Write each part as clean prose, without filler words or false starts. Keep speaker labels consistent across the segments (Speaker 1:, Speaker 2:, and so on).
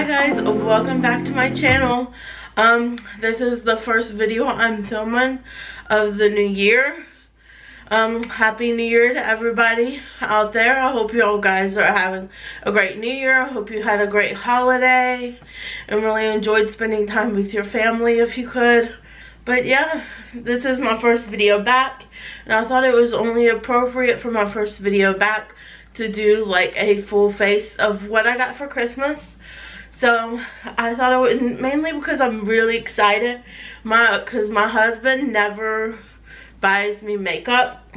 Speaker 1: Hi guys, welcome back to my channel. This is the first video I'm filming of the new year. Happy New Year to everybody out there. I hope you all guys are having a great new year. I hope you had a great holiday and really enjoyed spending time with your family if you could. But yeah, this is my first video back, and I thought it was only appropriate for my first video back to do like a full face of what I got for Christmas. So I thought I would, mainly because I'm really excited, because my husband never buys me makeup,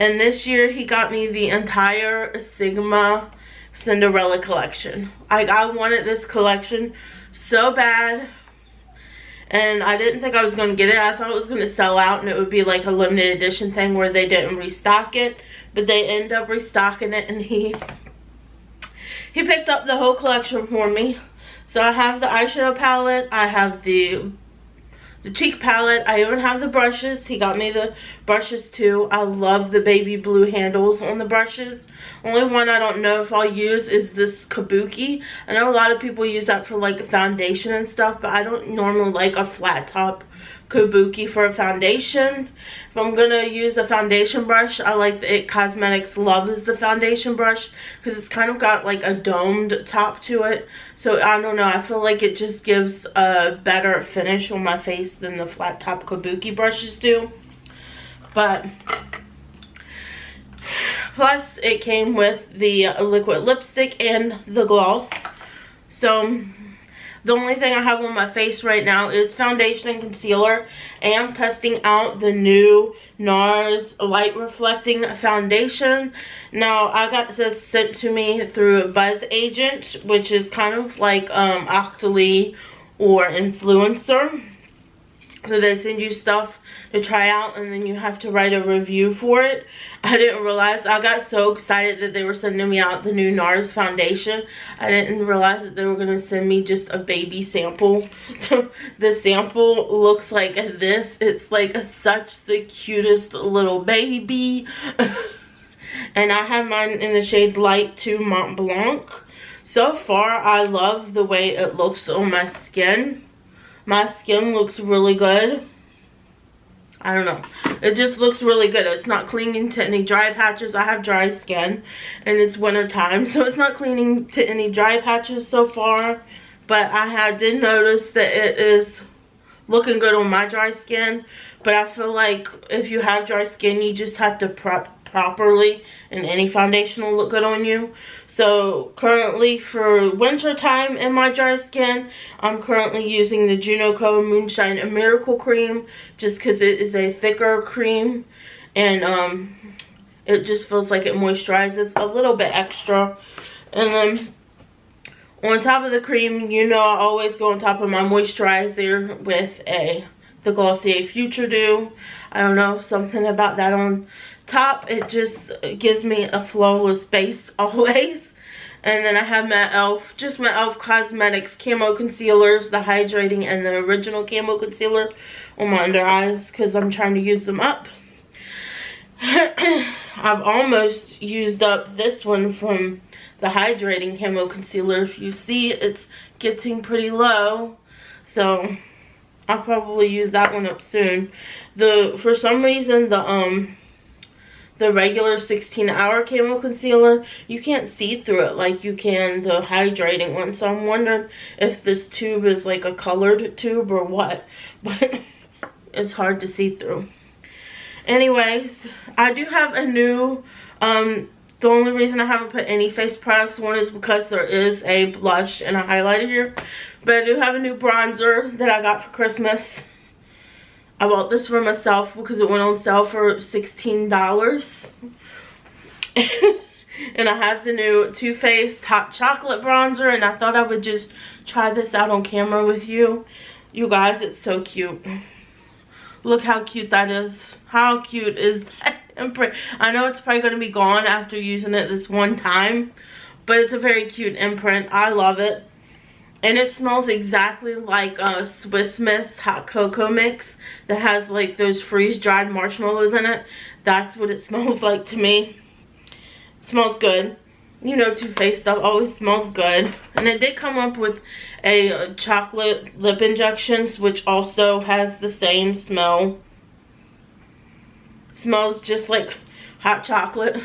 Speaker 1: and this year he got me the entire Sigma Cinderella collection. I wanted this collection so bad, and I didn't think I was going to get it. I thought it was going to sell out and it would be like a limited edition thing where they didn't restock it, but they end up restocking it, and he picked up the whole collection for me. So I have the eyeshadow palette, I have the cheek palette, I even have the brushes. He got me the brushes too. I love the baby blue handles on the brushes. Only one I don't know if I'll use is this kabuki. I know a lot of people use that for like foundation and stuff, but I don't normally like a flat top kabuki for a foundation. If I'm gonna use a foundation brush, I like the It Cosmetics Love the foundation brush, because it's kind of got like a domed top to it. So I don't know, I feel like it just gives a better finish on my face than the flat top kabuki brushes do. But plus it came with the liquid lipstick and the gloss. So the only thing I have on my face right now is foundation and concealer. I am testing out the new NARS Light Reflecting Foundation. Now, I got this sent to me through Buzz Agent, which is kind of like Octoly or Influencer. So they send you stuff to try out, and then you have to write a review for it. I didn't realize, I got so excited that they were sending me out the new NARS foundation. I didn't realize that they were going to send me just a baby sample. So the sample looks like this. It's like such the cutest little baby. And I have mine in the shade Light 2 Mont Blanc. So far, I love the way it looks on my skin. My skin looks really good. I don't know. It just looks really good. It's not clinging to any dry patches. I have dry skin and it's winter time, so it's not clinging to any dry patches so far. But I did notice that it is looking good on my dry skin. But I feel like if you have dry skin, you just have to prep properly and any foundation will look good on you. So currently for winter time in my dry skin, I'm currently using the Junoco Moonshine and Miracle Cream, just because it is a thicker cream, and it just feels like it moisturizes a little bit extra. And then on top of the cream, you know, I always go on top of my moisturizer with the Glossier Future Dew. I don't know, something about that on top, it just gives me a flawless base always. And then I have my e.l.f. Cosmetics Camo Concealers, the hydrating and the original Camo Concealer on my under eyes, because I'm trying to use them up. I've almost used up this one from the hydrating Camo Concealer. If you see, it's getting pretty low, so I'll probably use that one up soon. For some reason, the regular 16-hour Camo Concealer, you can't see through it like you can the hydrating one. So I'm wondering if this tube is like a colored tube or what. But it's hard to see through. Anyways, I do have a new, the only reason I haven't put any face products on is because there is a blush and a highlighter here. But I do have a new bronzer that I got for Christmas. I bought this for myself because it went on sale for $16. And I have the new Too Faced Hot Chocolate Bronzer, and I thought I would just try this out on camera with you. You guys, it's so cute. Look how cute that is. How cute is that imprint? I know it's probably going to be gone after using it this one time, but it's a very cute imprint. I love it. And it smells exactly like a Swiss Miss hot cocoa mix that has like those freeze-dried marshmallows in it. That's what it smells like to me. It smells good. you know, Too Faced stuff always smells good. And it did come up with a chocolate lip injections, which also has the same smell. Smells just like hot chocolate.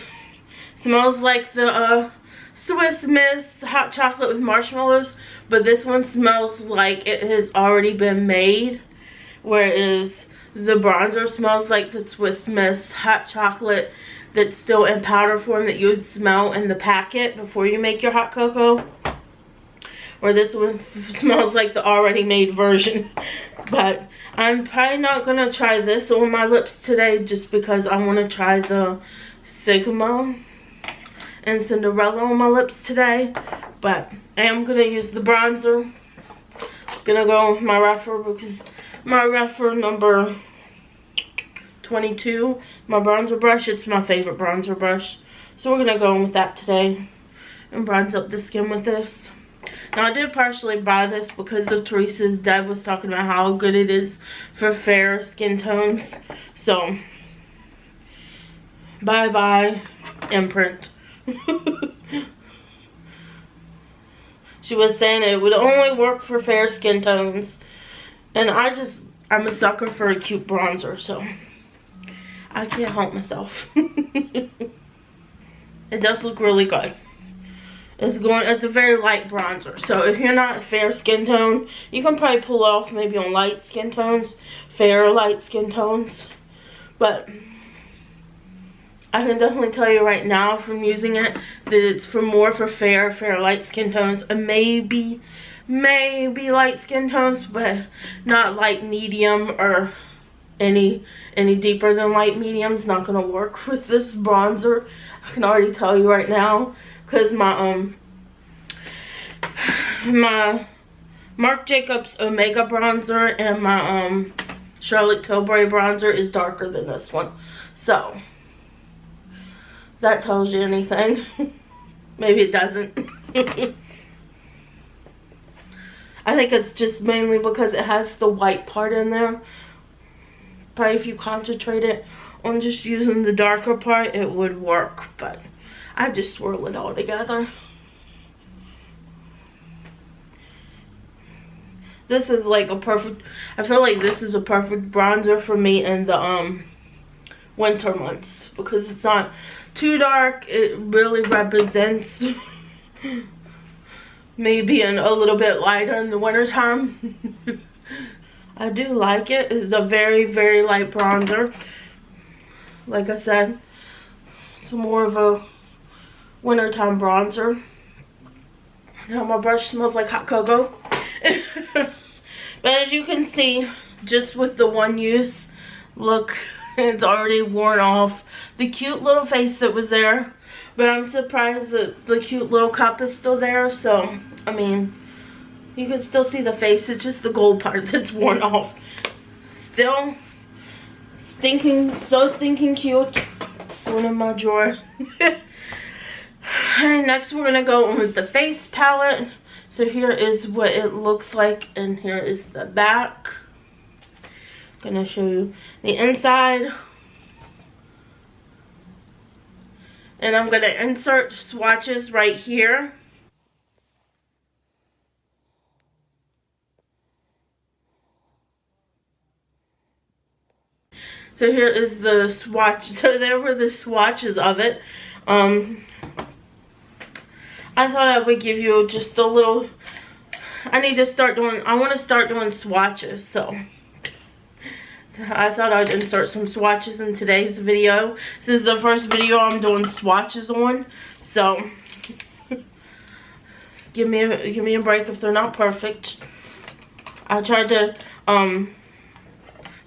Speaker 1: Smells like the Swiss Miss hot chocolate with marshmallows, but this one smells like it has already been made, whereas the bronzer smells like the Swiss Miss hot chocolate that's still in powder form that you would smell in the packet before you make your hot cocoa. Or this one smells like the already made version. But I'm probably not going to try this on my lips today just because I want to try the Sigma and Cinderella on my lips today. But I am going to use the bronzer. I'm going to go with my Rephr because my Rephr number 22, my bronzer brush, it's my favorite bronzer brush. So we're going to go in with that today and bronze up the skin with this. Now, I did partially buy this because of Teresa's dad was talking about how good it is for fair skin tones. So, bye-bye, imprint. She was saying it would only work for fair skin tones. And I'm a sucker for a cute bronzer, so I can't help myself. It does look really good. It's a very light bronzer. So if you're not fair skin tone, you can probably pull it off maybe on light skin tones, fair light skin tones. But I can definitely tell you right now from using it that it's more for fair light skin tones, and maybe light skin tones, but not light medium or any deeper than light medium is not gonna work with this bronzer. I can already tell you right now, because my Marc Jacobs Omega bronzer and my Charlotte Tilbury bronzer is darker than this one. So that tells you anything. Maybe it doesn't. I think it's just mainly because it has the white part in there. Probably if you concentrate it on just using the darker part, it would work. But I just swirl it all together. This is like a perfect, I feel like this is a perfect bronzer for me in the winter months, because it's not too dark. It really represents me being a little bit lighter in the wintertime. I do like it. It's a very, very light bronzer. Like I said, it's more of a wintertime bronzer. Now my brush smells like hot cocoa. But as you can see, just with the one use, look, it's already worn off the cute little face that was there. But I'm surprised that the cute little cup is still there. So, I mean, you can still see the face. It's just the gold part that's worn off. Still so stinking cute. One in my drawer. And next we're gonna go with the face palette. So here is what it looks like, and here is the back. I'm gonna show you the inside. And I'm gonna insert swatches right here. So here is the swatch. So there were the swatches of it. I thought I would give you just a little, I want to start doing swatches, so I thought I'd insert some swatches in today's video. This is the first video I'm doing swatches on, so give me a break if they're not perfect. I tried to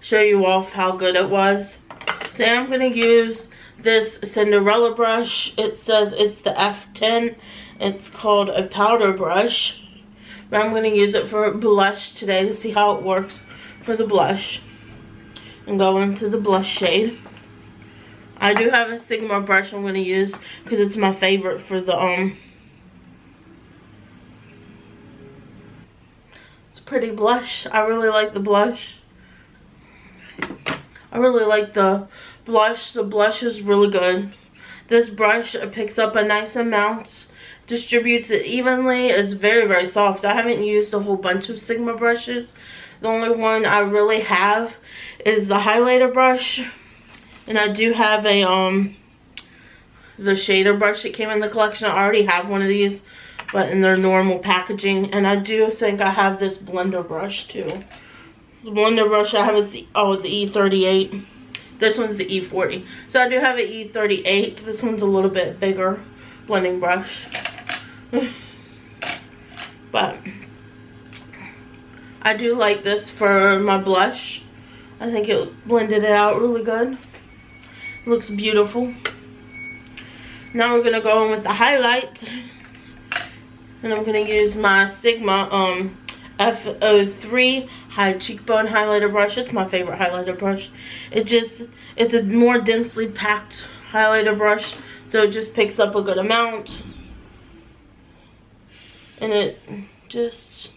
Speaker 1: show you off how good it was. So I'm going to use this Cinderella brush. It says it's the F10. It's called a powder brush. But I'm going to use it for blush today to see how it works for the blush. And go into the blush shade. I do have a Sigma brush I'm going to use because it's my favorite for the it's a pretty blush. I really like the blush. I really like the blush. The blush is really good. This brush picks up a nice amount, distributes it evenly. It's very, very soft. I haven't used a whole bunch of Sigma brushes. The only one I really have is the highlighter brush. And I do have a the shader brush that came in the collection. I already have one of these, but in their normal packaging. And I do think I have this blender brush too. The blender brush I have is the E38. This one's the E40. So I do have an E38. This one's a little bit bigger blending brush. But I do like this for my blush. I think it blended it out really good. It looks beautiful. Now we're going to go in with the highlight. And I'm going to use my Sigma F03 high cheekbone highlighter brush. It's my favorite highlighter brush. It's a more densely packed highlighter brush, so it just picks up a good amount. And it just,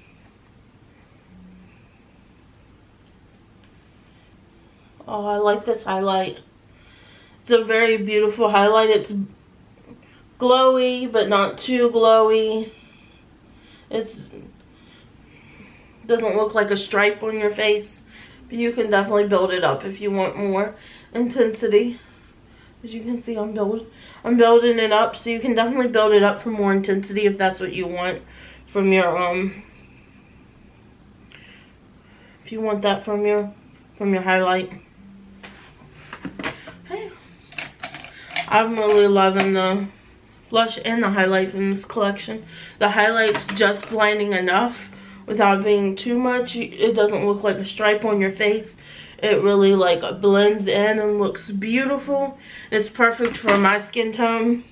Speaker 1: oh, I like this highlight. It's a very beautiful highlight. It's glowy, but not too glowy. It doesn't look like a stripe on your face, but you can definitely build it up if you want more intensity. As you can see, I'm building it up, so you can definitely build it up for more intensity if that's what you want from your if you want that from your highlight. Okay. I'm really loving the blush and the highlight from this collection. The highlight's just blinding enough without being too much. It doesn't look like a stripe on your face. It really like blends in and looks beautiful. It's perfect for my skin tone.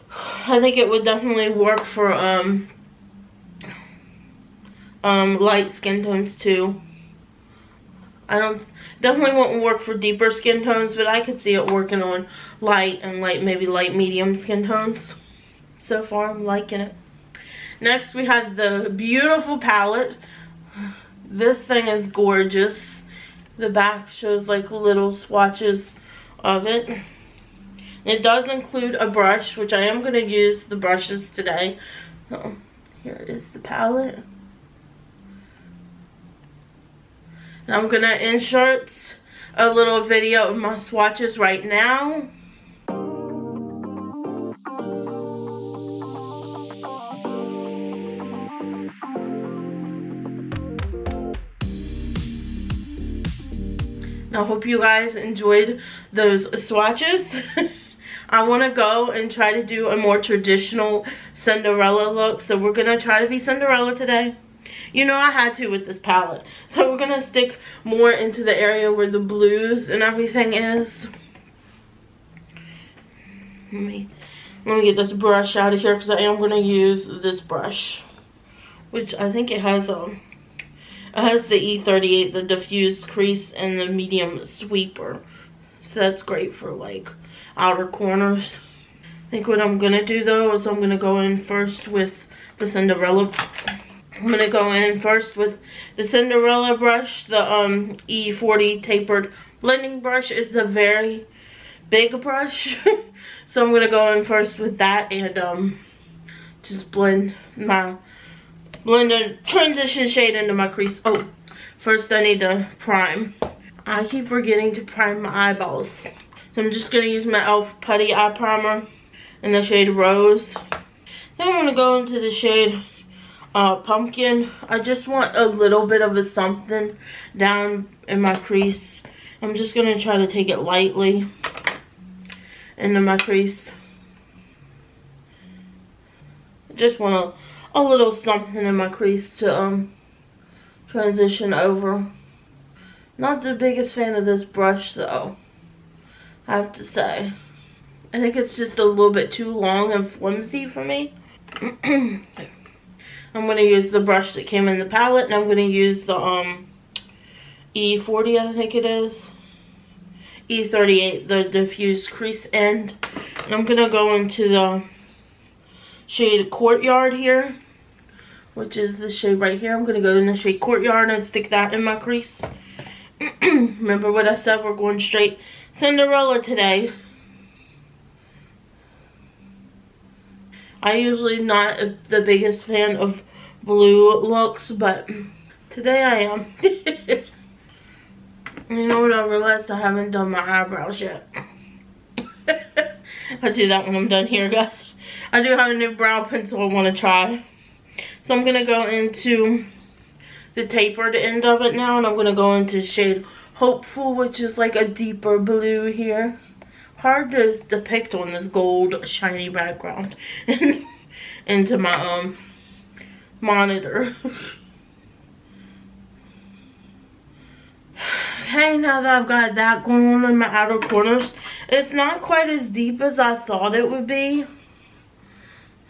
Speaker 1: I think it would definitely work for light skin tones too. Definitely won't work for deeper skin tones, but I could see it working on light and maybe light medium skin tones. So far I'm liking it. Next we have the beautiful palette. This thing is gorgeous. The back shows like little swatches of it. It does include a brush, which I am going to use the brushes today. So here is the palette. And I'm going to insert a little video of my swatches right now. I hope you guys enjoyed those swatches. I want to go and try to do a more traditional Cinderella look. So we're going to try to be Cinderella today. You know I had to with this palette. So we're going to stick more into the area where the blues and everything is. Let me get this brush out of here because I am going to use this brush. Which I think it has it has the E38, the diffused crease, and the medium sweeper. So that's great for like outer corners. I think what I'm going to do though is I'm going to go in first with the Cinderella. I'm going to go in first with the Cinderella brush, the E40 tapered blending brush. It's a very big brush. So I'm going to go in first with that and just blend a transition shade into my crease. Oh, first I need to prime. I keep forgetting to prime my eyeballs. So I'm just going to use my e.l.f. Putty Eye Primer in the shade Rose. Then I'm going to go into the shade Pumpkin. I just want a little bit of a something down in my crease. I'm just going to try to take it lightly into my crease. Just want a little something in my crease to transition over. Not the biggest fan of this brush though, I have to say. I think it's just a little bit too long and flimsy for me. I'm going to use the brush that came in the palette, and I'm going to use the E40, I think it is. E38, the diffused crease end. And I'm going to go into the shade Courtyard here, which is the shade right here. I'm going to go in the shade Courtyard and stick that in my crease. Remember what I said, we're going straight Cinderella today. I usually not the biggest fan of blue looks, but today I am. You know what, I realized I haven't done my eyebrows yet. I'll do that when I'm done here, guys. I do have a new brow pencil I want to try. So I'm going to go into the tapered end of it now, and I'm going to go into shade Hopeful, which is like a deeper blue here. Hard to depict on this gold shiny background into my monitor. Okay, now that I've got that going on in my outer corners, it's not quite as deep as I thought it would be.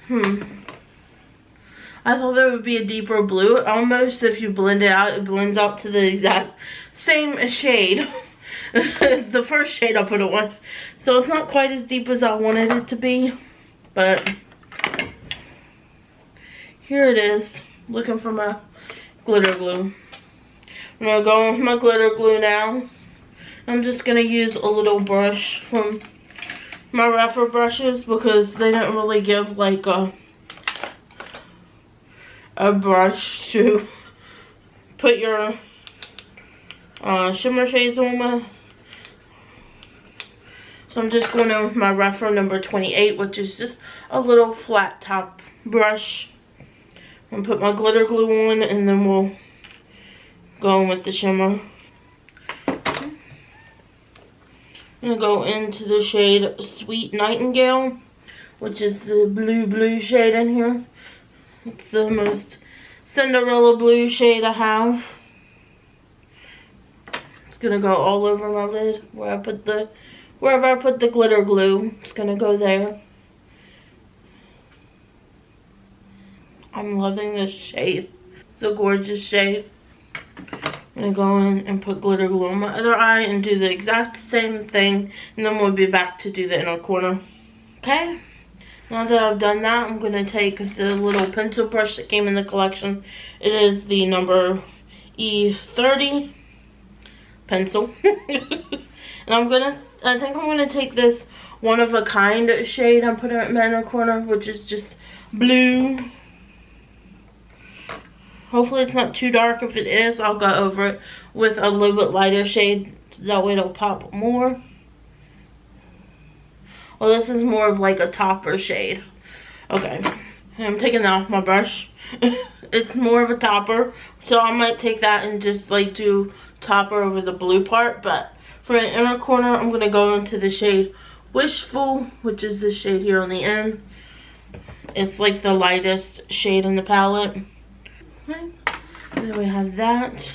Speaker 1: I thought there would be a deeper blue. Almost, if you blend it out, it blends out to the exact same shade as the first shade I put it on. So it's not quite as deep as I wanted it to be, but here it is. Looking for my glitter glue. I'm going to go with my glitter glue now. I'm just going to use a little brush from my rougher brushes because they don't really give like a brush to put your shimmer shades on with. So I'm just going in with my rougher number 28, which is just a little flat top brush. And put my glitter glue on, and then we'll go in with the shimmer. I'm going to go into the shade Sweet Nightingale, which is the blue shade in here. It's the most Cinderella blue shade I have. It's going to go all over my lid wherever I put the glitter glue. It's going to go there. I'm loving this shade. It's a gorgeous shade. I'm going to go in and put glitter glue on my other eye and do the exact same thing. And then we'll be back to do the inner corner. Okay? Now that I've done that, I'm going to take the little pencil brush that came in the collection. It is the number E30 pencil. And I think I'm going to take this one of a kind shade and put it in my inner corner, which is just blue. Hopefully it's not too dark. If it is, I'll go over it with a little bit lighter shade. That way it'll pop more. Well, this is more of like a topper shade. Okay, I'm taking that off my brush. It's more of a topper. So I might take that and just like do topper over the blue part. But for the inner corner, I'm going to go into the shade Wishful, which is this shade here on the end. It's like the lightest shade in the palette. Okay. And then we have that.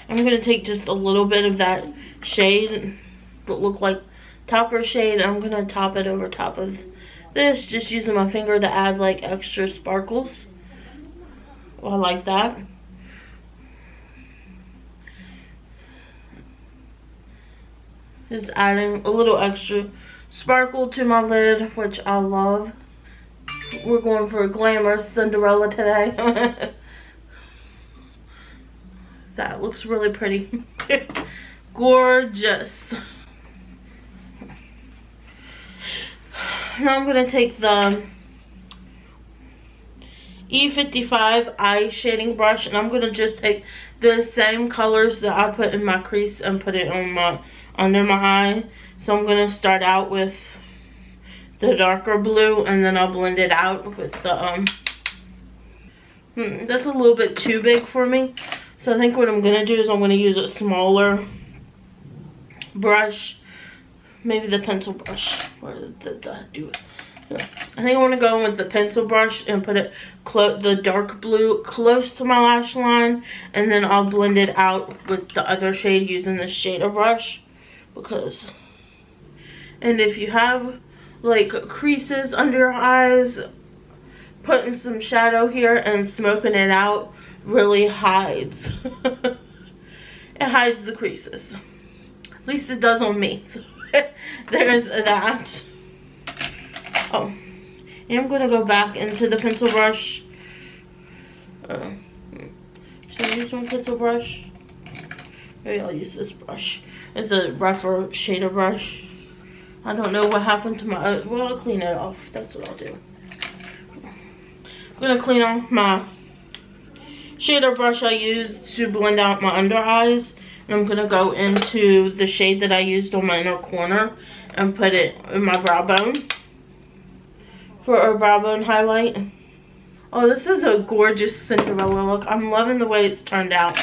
Speaker 1: I'm going to take just a little bit of that shade that look like topper shade. I'm going to top it over top of this, just using my finger to add like extra sparkles. Well, I like that. Just adding a little extra sparkle to my lid, which I love. We're going for a glamorous Cinderella today. That looks really pretty. Gorgeous. Now I'm going to take the E55 eye shading brush, and I'm going to just take the same colors that I put in my crease and put it on my under my eye. So I'm going to start out with the darker blue, and then I'll blend it out with the that's a little bit too big for me. So I think what I'm going to do is I'm going to use a smaller brush. Maybe the pencil brush. Or I do it. Yeah. I think I want to go in with the pencil brush and put it the dark blue close to my lash line, and then I'll blend it out with the other shade using the shader brush. And if you have like creases under your eyes, putting some shadow here and smoking it out really hides. It hides the creases. At least it does on me. So there's that. Oh, and I'm going to go back into the pencil brush. Should I use my pencil brush? Maybe I'll use this brush. It's a rougher shader brush. I don't know what happened to my, well, I'll clean it off. That's what I'll do. I'm gonna clean off my shader brush I used to blend out my under eyes. And I'm gonna go into the shade that I used on my inner corner and put it in my brow bone for a brow bone highlight. Oh, this is a gorgeous Cinderella look. I'm loving the way it's turned out.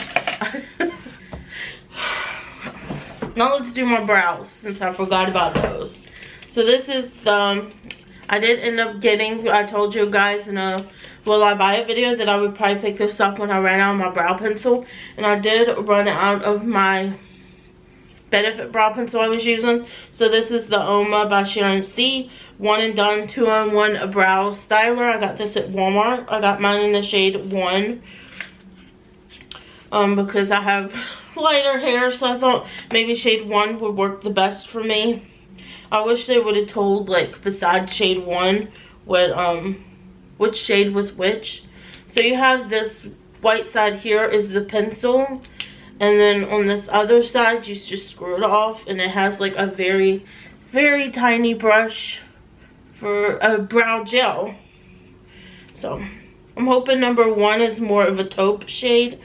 Speaker 1: Now let's do my brows, since I forgot about those. So this is the, I did end up getting, I told you guys in a will I buy it video that I would probably pick this up when I ran out of my brow pencil. And I did run out of my Benefit brow pencil I was using. So this is the Oma by Sharon C. 1 and Done 2-in-1 brow styler. I got this at Walmart. I got mine in the shade 1. Because I have lighter hair, so I thought maybe shade 1 would work the best for me. I wish they would have told, like, besides shade 1 what which shade was which. So you have this white side here is the pencil, and then on this other side you just screw it off, and it has like a very, very tiny brush for a brow gel. So I'm hoping number 1 is more of a taupe shade.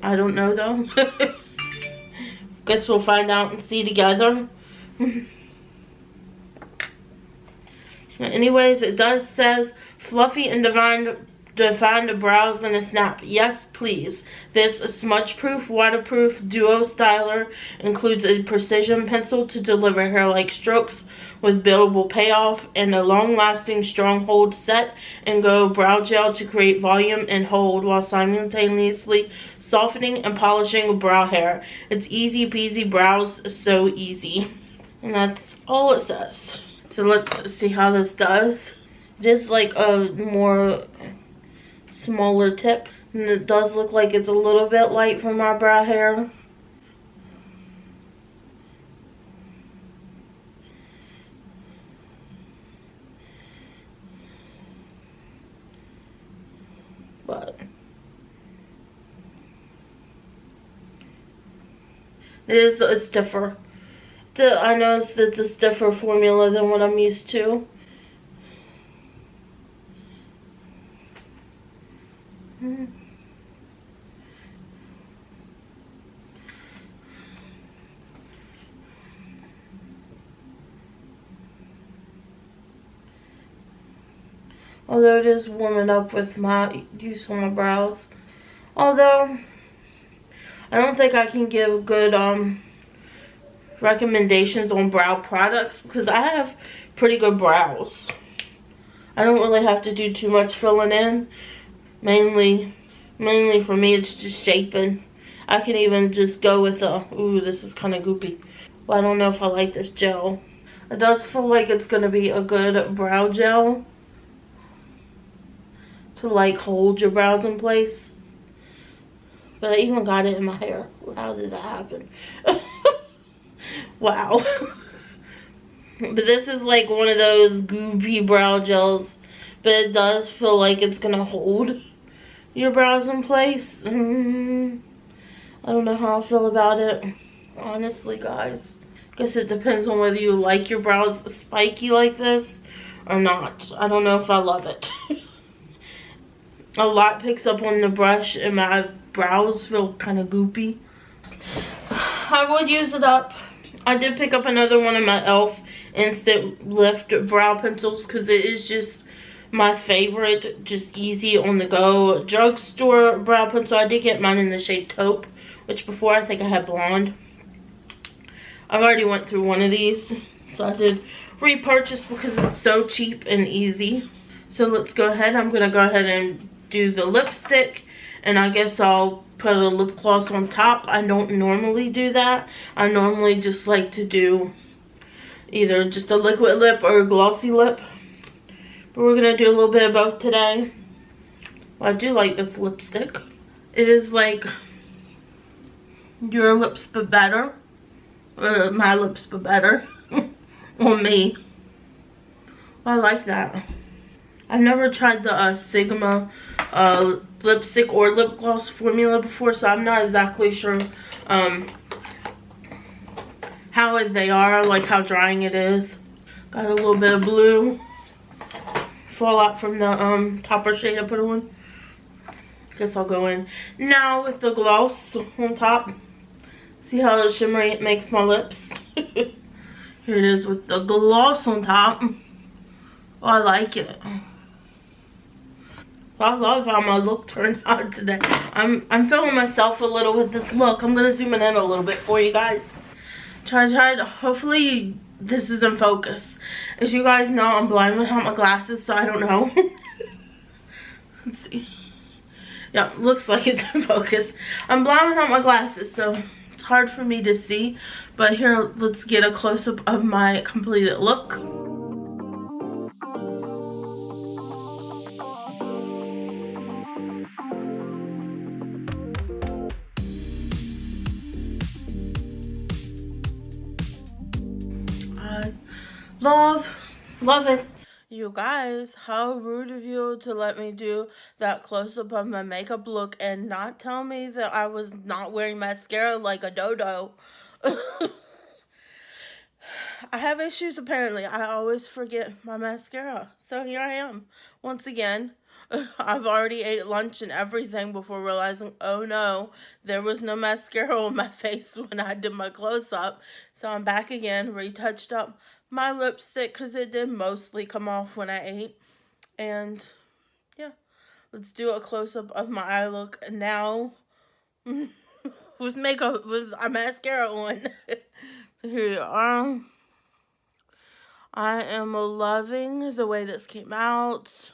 Speaker 1: I don't know though. Guess we'll find out and see together. Anyways, it does says fluffy and defined brows in a snap. Yes, please. This smudge-proof, waterproof duo styler includes a precision pencil to deliver hair-like strokes with buildable payoff, and a long-lasting strong hold set and go brow gel to create volume and hold while simultaneously softening and polishing brow hair. It's easy peasy brows, so easy. And that's all it says. So let's see how this does. It is like a more smaller tip, and it does look like it's a little bit light for my brow hair. But it is a stiffer. I noticed it's a stiffer formula than what I'm used to. Although it is warming up with my use on my brows. Although I don't think I can give good recommendations on brow products because I have pretty good brows. I don't really have to do too much filling in. Mainly for me it's just shaping. I can even just go with a, ooh, this is kind of goopy. Well, I don't know if I like this gel. It does feel like it's going to be a good brow gel to like hold your brows in place. But I even got it in my hair. How did that happen? Wow. But this is like one of those goopy brow gels, but it does feel like it's gonna hold your brows in place. I don't know how I feel about it, honestly, guys. Guess it depends on whether you like your brows spiky like this or not. I don't know if I love it. A lot picks up on the brush and my brows feel kind of goopy. I would use it up. I did pick up another one of my e.l.f. Instant Lift brow pencils because it is just my favorite, just easy on the go drugstore brow pencil. I did get mine in the shade taupe, which before I think I had blonde. I've already went through one of these, so I did repurchase because it's so cheap and easy. So let's go ahead. I'm gonna go ahead and do the lipstick, and I guess I'll put a lip gloss on top. I don't normally do that. I normally just like to do either just a liquid lip or a glossy lip. But we're going to do a little bit of both today. Well, I do like this lipstick. It is like your lips but better. My lips but better. On me. I like that. I've never tried the Sigma lipstick or lip gloss formula before, so I'm not exactly sure how they are, like how drying it is. Got a little bit of blue fallout from the topper shade I put on. Guess I'll go in now with the gloss on top. See how shimmery it makes my lips? Here it is with the gloss on top. Oh, I like it. I love how my look turned out today. I'm feeling myself a little with this look. I'm gonna zoom in a little bit for you guys. Hopefully this is in focus. As you guys know, I'm blind without my glasses, so I don't know. Let's see. Yeah, looks like it's in focus. I'm blind without my glasses, so it's hard for me to see. But here, let's get a close-up of my completed look. Love it. You guys, how rude of you to let me do that close-up of my makeup look and not tell me that I was not wearing mascara like a dodo. I have issues apparently. I always forget my mascara. So here I am. Once again, I've already ate lunch and everything before realizing, oh no, there was no mascara on my face when I did my close-up. So I'm back again, retouched up my lipstick because it did mostly come off when I ate. And yeah, let's do a close-up of my eye look now with makeup, with a mascara on. So here you are. I am loving the way this came out.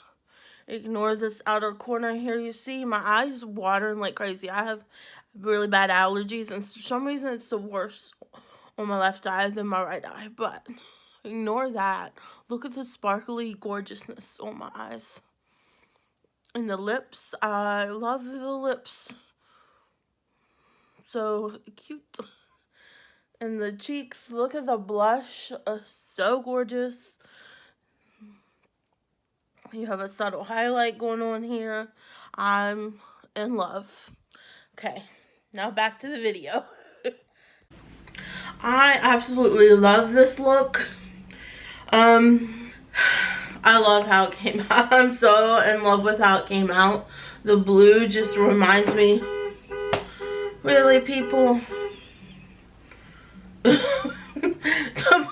Speaker 1: Ignore this outer corner here. You see my eyes watering like crazy. I have really bad allergies, and for some reason it's the worst on my left eye than my right eye, but ignore that. Look at the sparkly gorgeousness on my eyes. And the lips, I love the lips. So cute. And the cheeks, look at the blush, so gorgeous. You have a subtle highlight going on here. I'm in love. Okay, now back to the video. I absolutely love this look. I love how it came out. I'm so in love with how it came out. The blue just reminds me, really people, the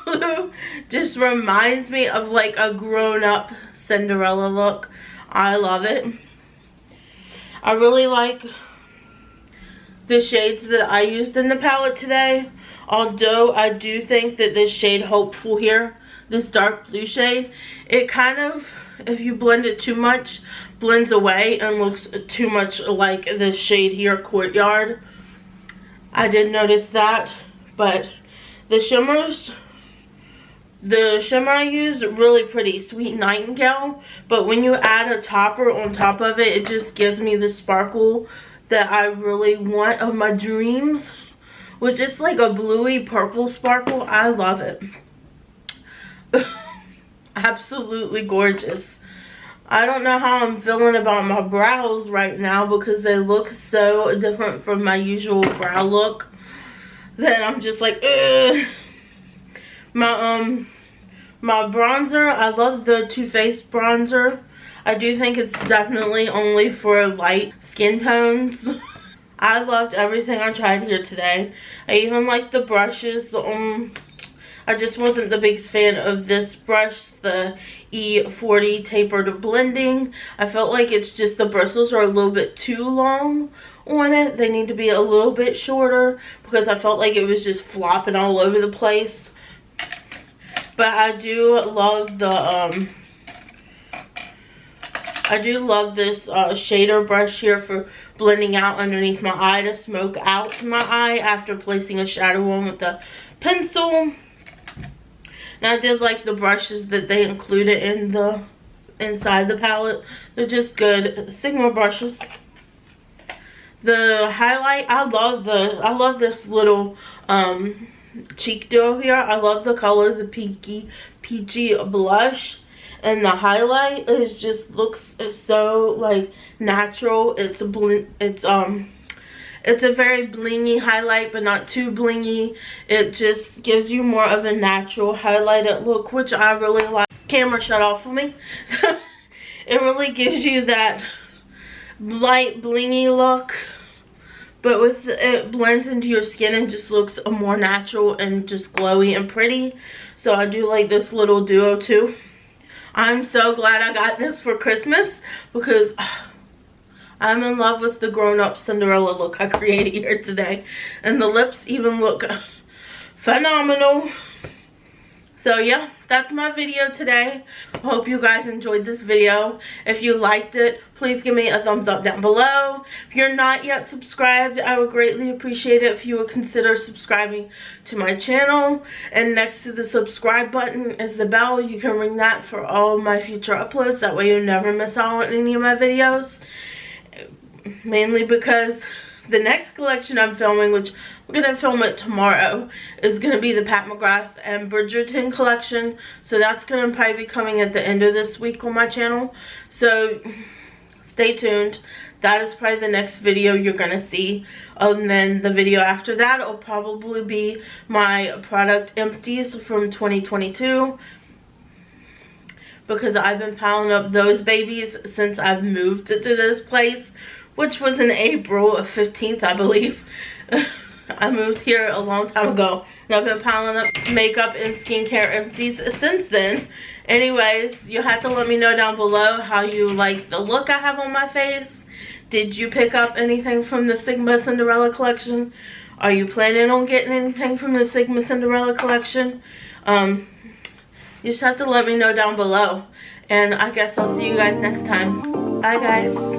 Speaker 1: blue just reminds me of like a grown-up Cinderella look. I love it. I really like the shades that I used in the palette today. Although I do think that this shade Hopeful here, this dark blue shade, it kind of, if you blend it too much, blends away and looks too much like this shade here, Courtyard. I did notice that, but the shimmers, the shimmer I used, really pretty, Sweet Nightingale, but when you add a topper on top of it, it just gives me the sparkle that I really want of my dreams, which is like a bluey purple sparkle. I love it. Absolutely gorgeous. I don't know how I'm feeling about my brows right now because they look so different from my usual brow look that I'm just like, ugh. My bronzer, I love the Too Faced bronzer. I do think it's definitely only for light skin tones. I loved everything I tried here today. I even liked the brushes. I just wasn't the biggest fan of this brush, the E40 tapered blending. I felt like it's just the bristles are a little bit too long on it. They need to be a little bit shorter because I felt like it was just flopping all over the place. But I do love the I do love this shader brush here for blending out underneath my eye to smoke out my eye after placing a shadow on with the pencil. Now I did like the brushes that they included in the inside the palette. They're just good Sigma brushes. The highlight, I love this little cheek duo here. I love the color, the peachy blush, and the highlight is just looks so like natural. It's a very blingy highlight, but not too blingy. It just gives you more of a natural highlighted look, which I really like. Camera shut off for me. It really gives you that light blingy look, but with it blends into your skin and just looks more natural and just glowy and pretty. So I do like this little duo too. I'm so glad I got this for Christmas because I'm in love with the grown-up Cinderella look I created here today. And the lips even look phenomenal. So yeah, that's my video today. I hope you guys enjoyed this video. If you liked it, please give me a thumbs up down below. If you're not yet subscribed, I would greatly appreciate it if you would consider subscribing to my channel. And next to the subscribe button is the bell. You can ring that for all of my future uploads. That way you never miss out on any of my videos. Mainly because the next collection I'm filming, which I'm going to film it tomorrow, is going to be the Pat McGrath and Bridgerton collection. So that's going to probably be coming at the end of this week on my channel. So stay tuned. That is probably the next video you're going to see. And then the video after that will probably be my product empties from 2022. Because I've been piling up those babies since I've moved to this place, which was in April 15th, I believe. I moved here a long time ago, and I've been piling up makeup and skincare empties since then. Anyways, you'll have to let me know down below how you like the look I have on my face. Did you pick up anything from the Sigma Cinderella collection? Are you planning on getting anything from the Sigma Cinderella collection? You just have to let me know down below. And I guess I'll see you guys next time. Bye guys.